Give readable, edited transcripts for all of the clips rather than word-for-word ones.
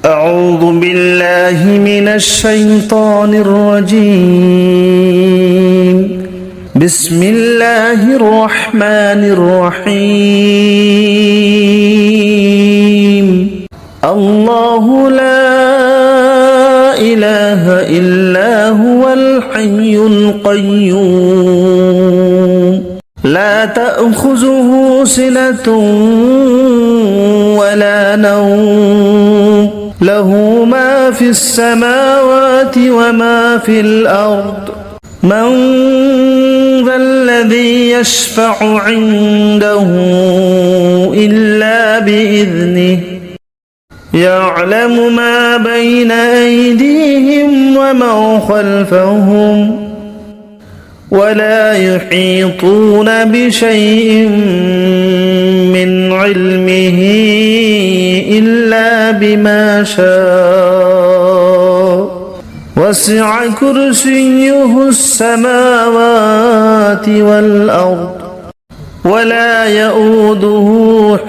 أعوذ بالله من الشيطان الرجيم. بسم الله الرحمن الرحيم. الله لا إله إلا هو الحي القيوم لا تأخذه سنة ولا نوم له ما في السماوات وما في الأرض من ذا الذي يشفع عنده إلا بإذنه يعلم ما بين أيديهم وما خلفهم ولا يحيطون بشيء من علمه إلا بما شاء وسع كرسيه السماوات والأرض ولا يؤوده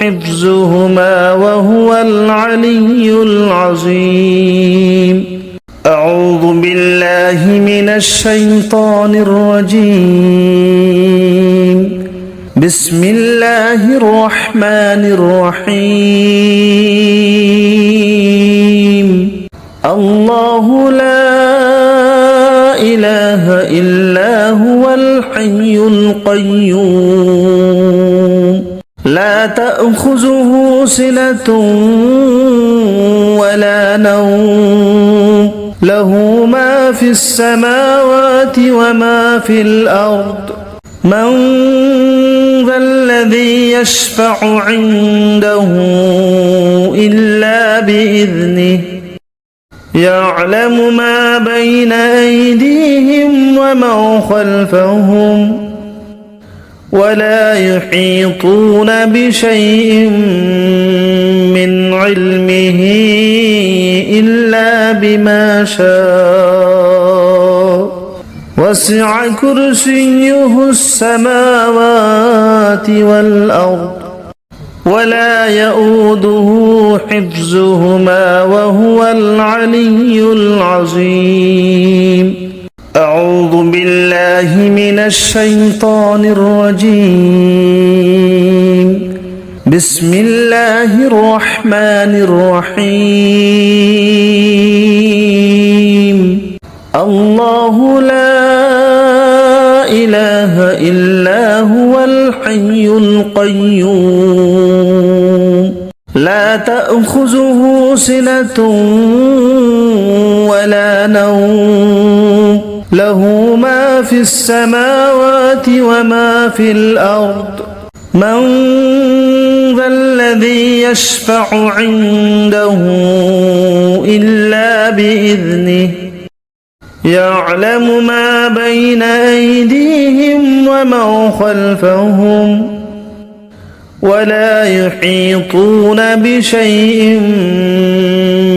حفظهما وهو العلي العظيم. أعوذ بالله من الشيطان الرجيم. بسم الله الرحمن الرحيم. الله لا إله إلا هو الحي القيوم لا تأخذه سنة ولا نوم له ما في السماوات وما في الأرض من ذا الذي يشفع عنده إلا بإذنه يعلم ما بين أيديهم وما خلفهم ولا يحيطون بشيء من علمه إلا بما شاء وسع كرسيه السماوات والأرض ولا يؤوده حفظهما وهو العلي العظيم. أعوذ بالله من الشيطان الرجيم. بسم الله الرحمن الرحيم. الله لا إله إلا هو الحي القيوم لا تأخذه سنة ولا نوم له ما في السماوات وما في الأرض من ذا الذي يشفع عنده إلا بإذنه يعلم ما بين أيديهم وما خلفهم ولا يحيطون بشيء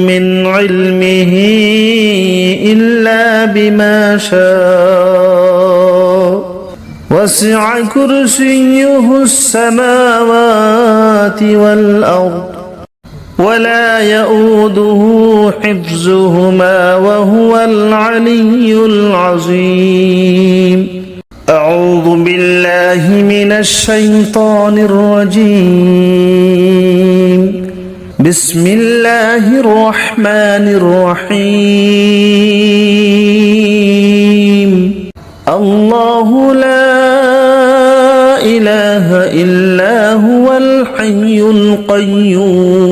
من علمه إلا بما شاء وسع كرسيه السماوات والأرض ولا يؤوده حفظهما وهو العلي العظيم. أعوذ بالله من الشيطان الرجيم. بسم الله الرحمن الرحيم. الله لا إله إلا هو الحي القيوم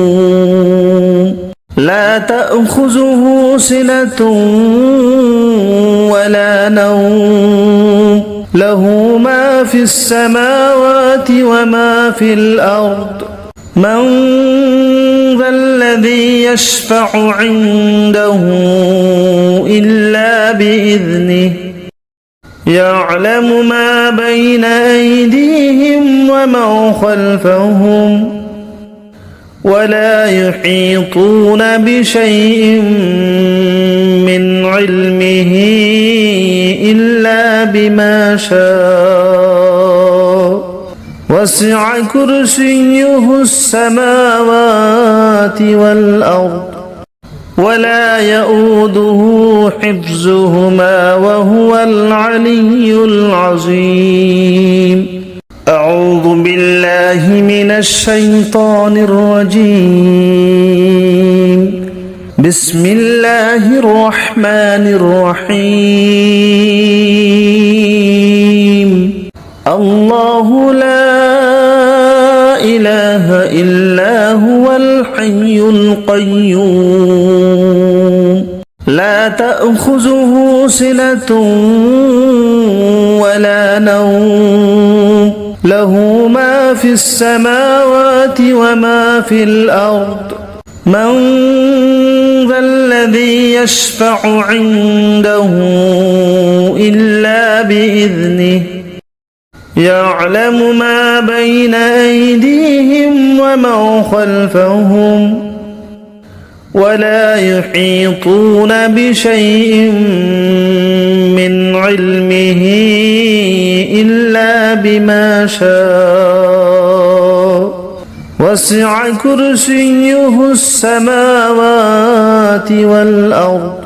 لا تأخذه سنة ولا نوم له ما في السماوات وما في الأرض من ذا الذي يشفع عنده إلا بإذنه يعلم ما بين أيديهم وما خلفهم ولا يحيطون بشيء من علمه إلا بما شاء وسع كرسيه السماوات والأرض ولا يؤوده حفظهما وهو العلي العظيم أعوذ بالله من الشيطان الرجيم بسم الله الرحمن الرحيم الله لا إله إلا هو الحي القيوم لا تأخذه سنة ولا نوم له ما في السماوات وما في الأرض من ذا الذي يشفع عنده إلا بإذنه يعلم ما بين أيديهم وما خلفهم ولا يحيطون بشيء من علمه إلا بما شاء وسع كرسيه السماوات والأرض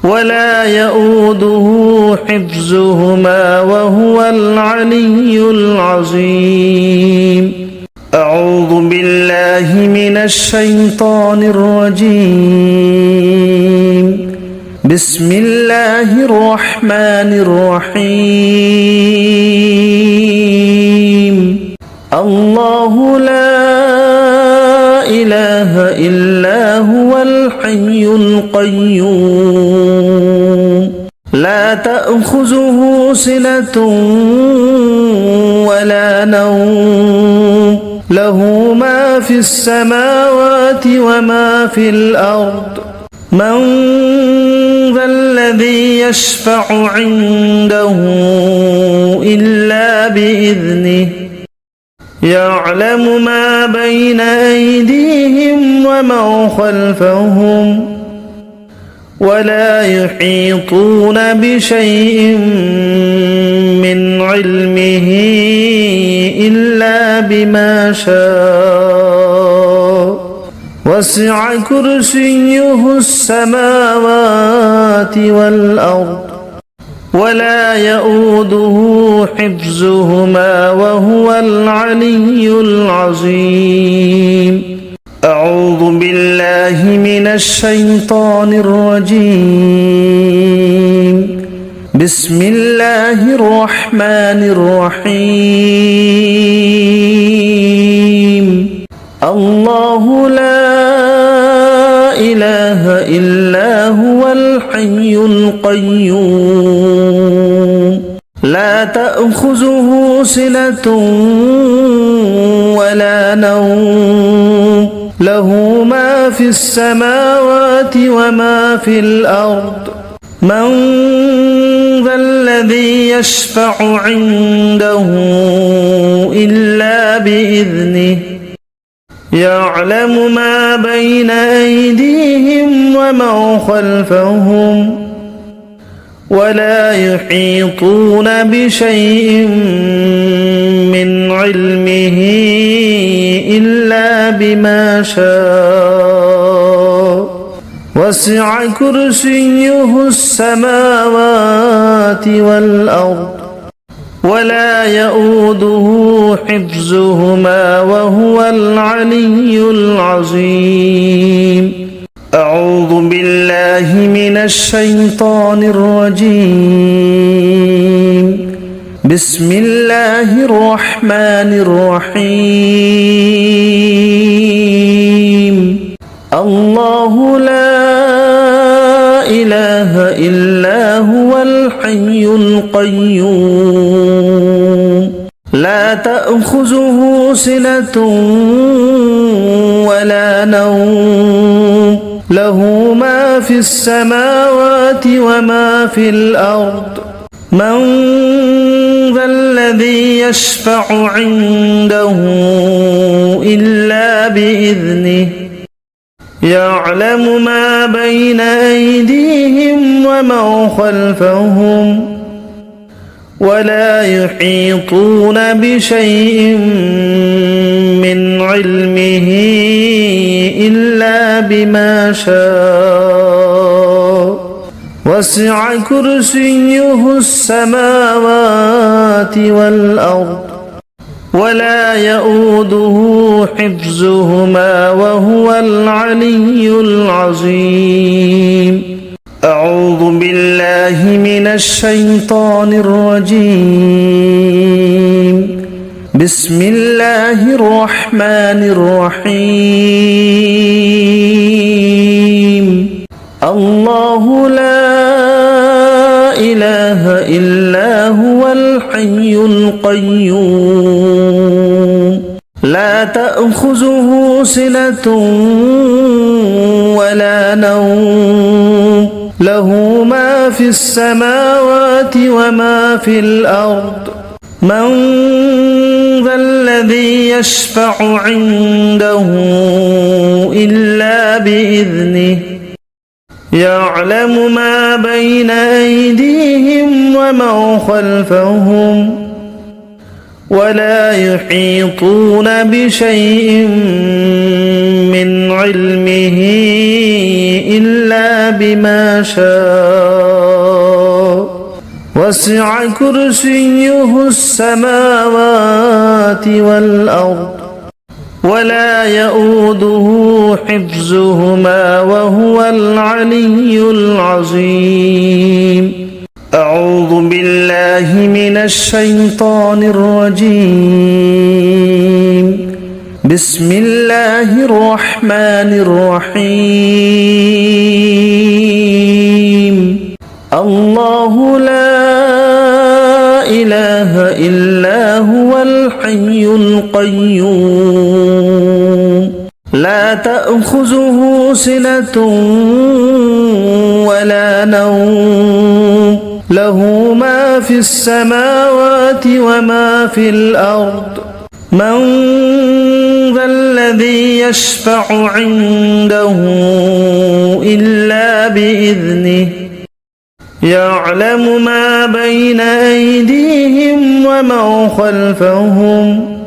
ولا يؤوده حفظهما وهو العلي العظيم أعوذ بالله من الشيطان الرجيم بسم الله الرحمن الرحيم الله لا إله إلا هو الحي القيوم لا تأخذه سنة ولا نوم له ما في السماوات وما في الأرض من ذا الذي يشفع عنده إلا بإذنه يعلم ما بين أيديهم وما خلفهم ولا يحيطون بشيء من علمه إلا بما شاء وسع كرسيه السماوات والأرض ولا يؤوده حفظهما وهو العلي العظيم أعوذ بالله من الشيطان الرجيم بسم الله الرحمن الرحيم الله لا إله إلا هو الحي القيوم لا تأخذه سنة ولا نوم له ما في السماوات وما في الأرض من ذا الذي يشفع عنده إلا بإذنه يعلم ما بين أيديهم وما خلفهم ولا يحيطون بشيء من علمه إلا بما شاء وسع كرسيه السماوات والأرض ولا يؤوده حفظهما وهو العلي العظيم أعوذ بالله من الشيطان الرجيم بسم الله الرحمن الرحيم الله لا إله إلا هو الحي القيوم لا تأخذه سنة ولا نوم له ما في السماوات وما في الأرض من ذا الذي يشفع عنده إلا بإذنه يعلم ما بين أيديهم وما خلفهم ولا يحيطون بشيء من علمه إلا بما شاء وسع كرسيه السماوات والأرض ولا يؤوده حفظهما وهو العلي العظيم أعوذ بالله من الشيطان الرجيم بسم الله الرحمن الرحيم الله لا إله إلا هو الحي القيوم لا تأخذه سنة ولا نوم له ما في السماوات وما في الأرض من ذا الذي يشفع عنده إلا بإذنه يعلم ما بين أيديهم وما خلفهم ولا يحيطون بشيء من علمه إلا بما شاء وسع كرسيه السماوات والأرض ولا يؤوده حفظهما وهو العلي العظيم أعوذ بالله من الشيطان الرجيم بسم الله الرحمن الرحيم الله لا إله إلا هو الحي القيوم لا تأخذه سنة ولا نوم له ما في السماوات وما في الأرض من ذا الذي يشفع عنده إلا بإذنه يعلم ما بين أيديهم وما خلفهم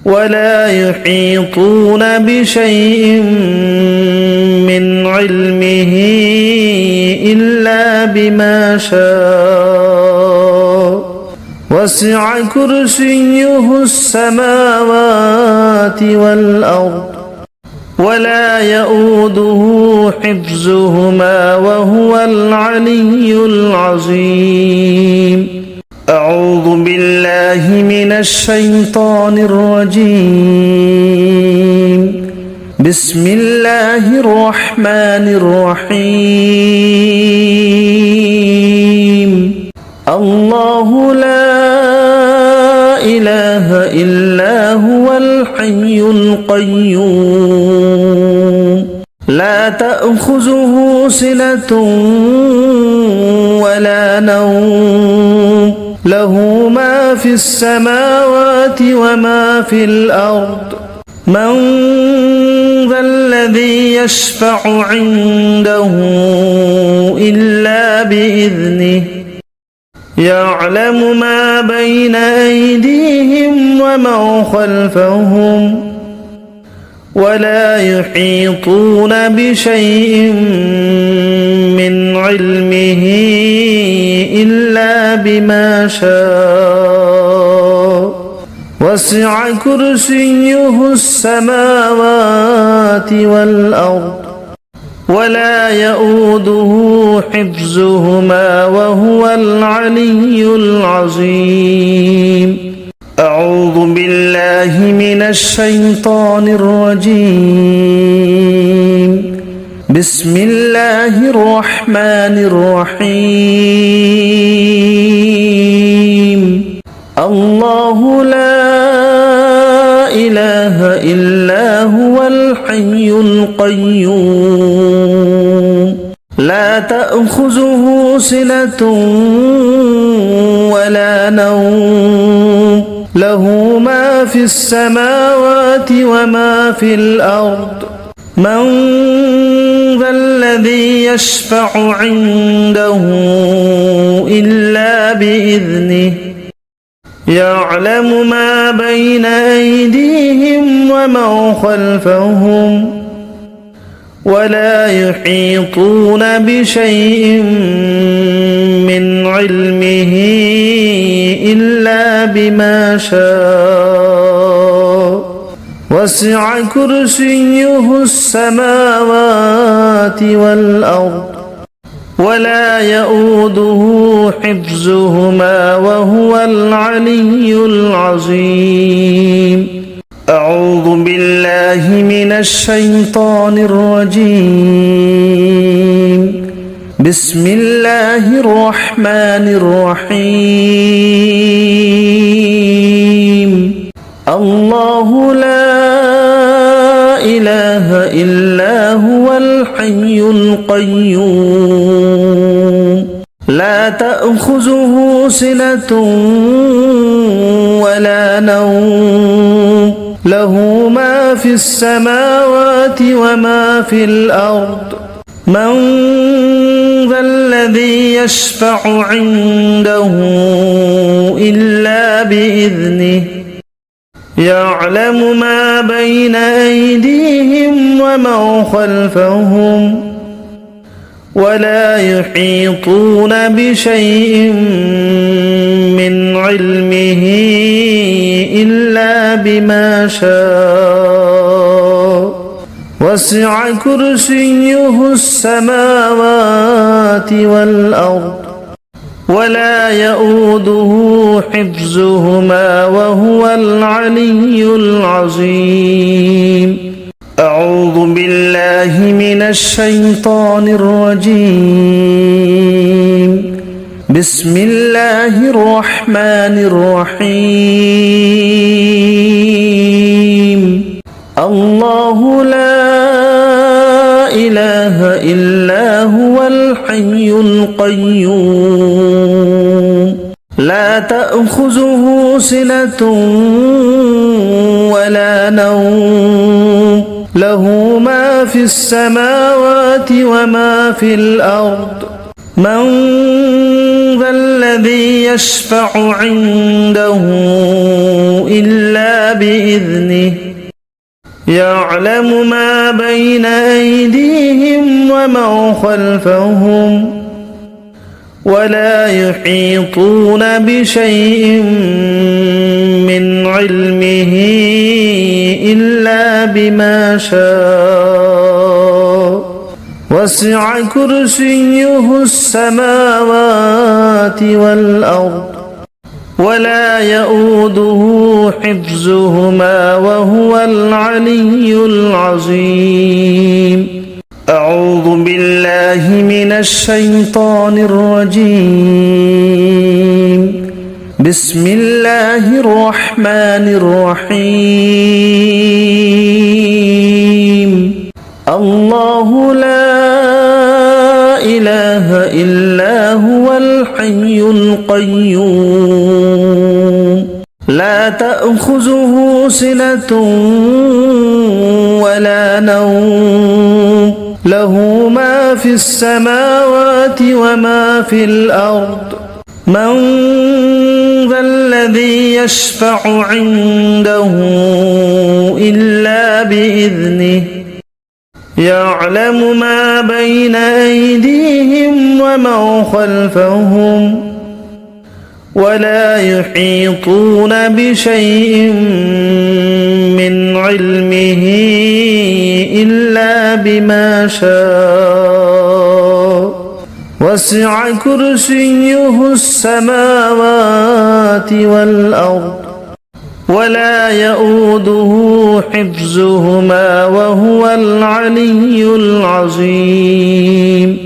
ولا يحيطون بشيء من علمه إلا بما شاء وسع كرسيه السماوات والأرض ولا يؤوده حفظهما وهو العلي العظيم أعوذ بالله من الشيطان الرجيم بسم الله الرحمن الرحيم الله لا إله إلا هو الحي القيوم لا تأخذه سنة ولا نوم له ما في السماوات وما في الأرض من ذا الذي يشفع عنده إلا بإذنه يعلم ما بين أيديهم وما خلفهم ولا يحيطون بشيء من علمه إلا بما شاء وسع كرسيه السماوات والأرض ولا يؤوده حفظهما وهو العلي العظيم أعوذ بالله من الشيطان الرجيم بسم الله الرحمن الرحيم الله لا إله إلا هو الحي القيوم لا تأخذه سنة ولا نوم له ما في السماوات وما في الأرض من ذا الذي يشفع عنده إلا بإذنه يعلم ما بين أيديهم وما خلفهم ولا يحيطون بشيء من علمه إلا بما شاء وسع كرسيه السماوات والأرض ولا يؤوده حفظهما وهو العلي العظيم. أعوذ بالله من الشيطان الرجيم. بسم الله الرحمن الرحيم. الله لا إله إلا هو الحي القيوم لا تأخذه سنة ولا نوم له ما في السماوات وما في الأرض من ذا الذي يشفع عنده إلا بإذنه يعلم ما بين أيديهم وما خلفهم ولا يحيطون بشيء من علمه إلا بما شاء وسع كرسيه السماوات والأرض ولا يؤوده حفظهما وهو العلي العظيم. أعوذ بالله من الشيطان الرجيم. بسم الله الرحمن الرحيم. الله لا إله إلا هو الحي القيوم لا تأخذه سنة ولا نوم له ما في السماوات وما في الأرض من ذا الذي يشفع عنده إلا بإذنه يعلم ما بين أيديهم وما خلفهم ولا يحيطون بشيء من علمه إلا بما شاء وسع كرسيه السماوات والأرض ولا يؤوده حفظهما وهو العلي العظيم. أعوذ بالله من الشيطان الرجيم. بسم الله الرحمن الرحيم. الله لا إله إلا هو الحي القيوم لا تأخذه سنة ولا نوم له ما في السماوات وما في الأرض من ذا الذي يشفع عنده إلا بإذنه يعلم ما بين أيديهم وما خلفهم ولا يحيطون بشيء من علمه إلا بما شاء وسع كرسيه السماوات والأرض ولا يؤوده حفظهما وهو العلي العظيم.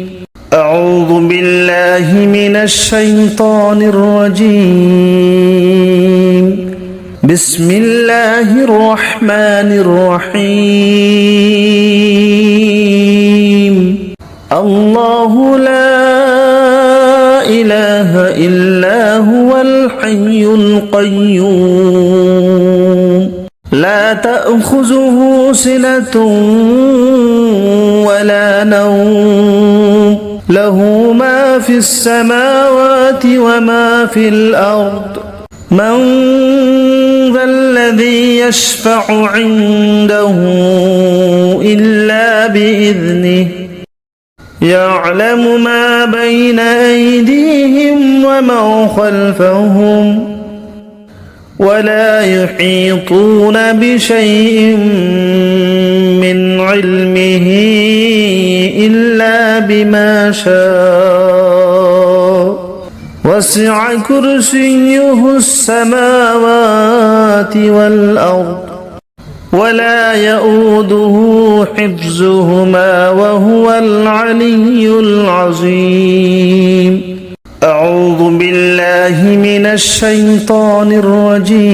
أعوذ بالله من الشيطان الرجيم. بسم الله الرحمن الرحيم. الله لا إله إلا هو الحي القيوم لا تأخذه سنة ولا نوم له ما في السماوات وما في الأرض من ذا الذي يشفع عنده إلا بإذنه يعلم ما بين أيديهم وما خلفهم ولا يحيطون بشيء من علمه إلا بما شاء وسع كرسيه السماوات والأرض ولا يؤوده حفظهما وهو العلي العظيم. أعوذ بالله من الشيطان الرجيم.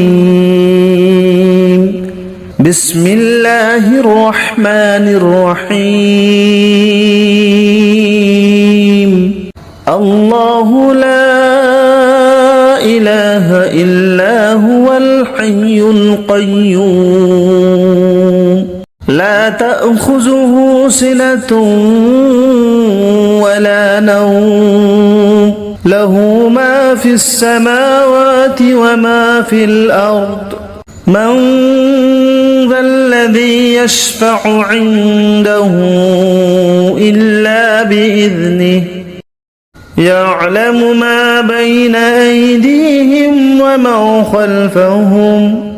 بسم الله الرحمن الرحيم. الله لا إله إلا هو الحي القيوم لا تأخذه سنة ولا نوم له ما في السماوات وما في الأرض من ذا الذي يشفع عنده إلا بإذنه يعلم ما بين أيديهم وما خلفهم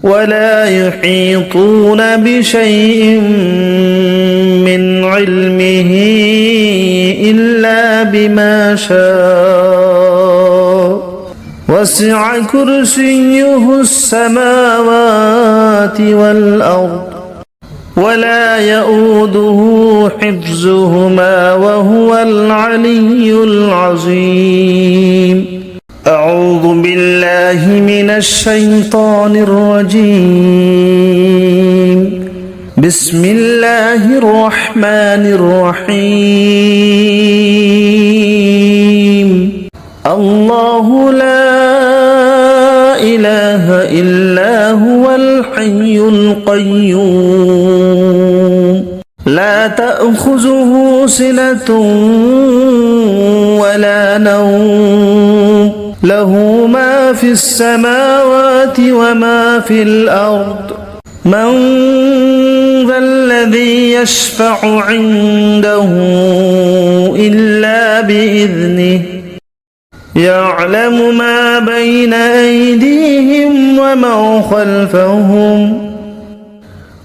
ولا يحيطون بشيء من علمه إلا بما شاء وسع كرسيه السماوات والأرض ولا يؤوده حفظهما وهو العلي العظيم. أعوذ بالله من الشيطان الرجيم. بسم الله الرحمن الرحيم. الله لا إله إلا هو الحي القيوم لا تأخذه سنة ولا نوم له ما في السماوات وما في الأرض من ذا الذي يشفع عنده إلا بإذنه يعلم ما بين أيديهم وما خلفهم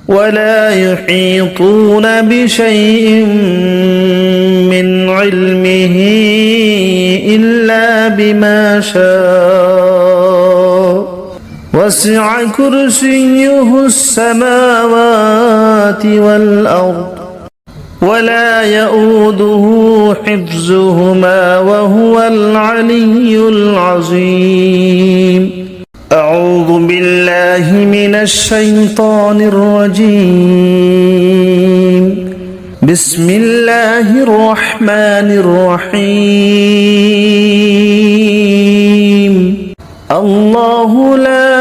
ولا يحيطون بشيء من علمه إلا بما شاء وسع كرسيه السماوات والأرض ولا يؤوده حفظهما وهو العلي العظيم. أعوذ بالله من الشيطان الرجيم. بسم الله الرحمن الرحيم. الله لا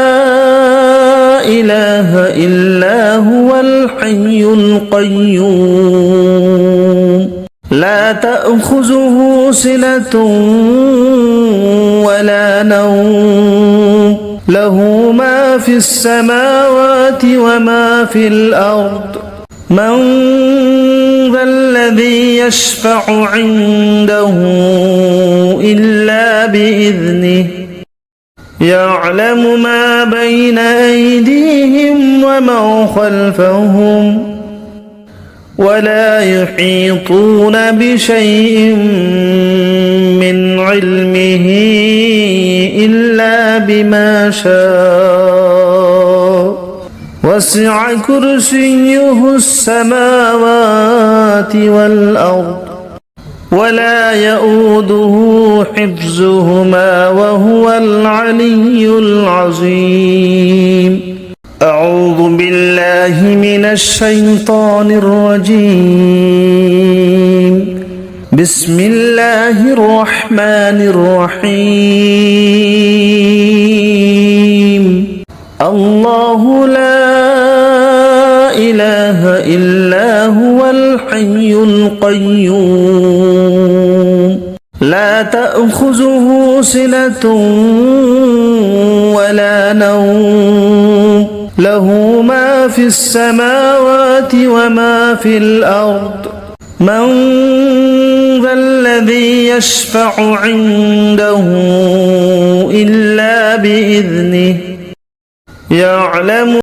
إله إلا هو الحي القيوم لا تأخذه سنة ولا نوم له ما في السماوات وما في الأرض من ذا الذي يشفع عنده إلا بإذنه يعلم ما بين أيديهم وما خلفهم ولا يحيطون بشيء من علمه إلا بما شاء وسع كرسيه السماوات والأرض ولا يؤوده حفظهما وهو العلي العظيم. أعوذ بالله من الشيطان الرجيم. بسم الله الرحمن الرحيم. الله لا إله إلا هو الحي القيوم لا تأخذه سنة ولا نوم له ما في السماوات وما في الأرض من ذا الذي يشفع عنده إلا بإذنه يعلم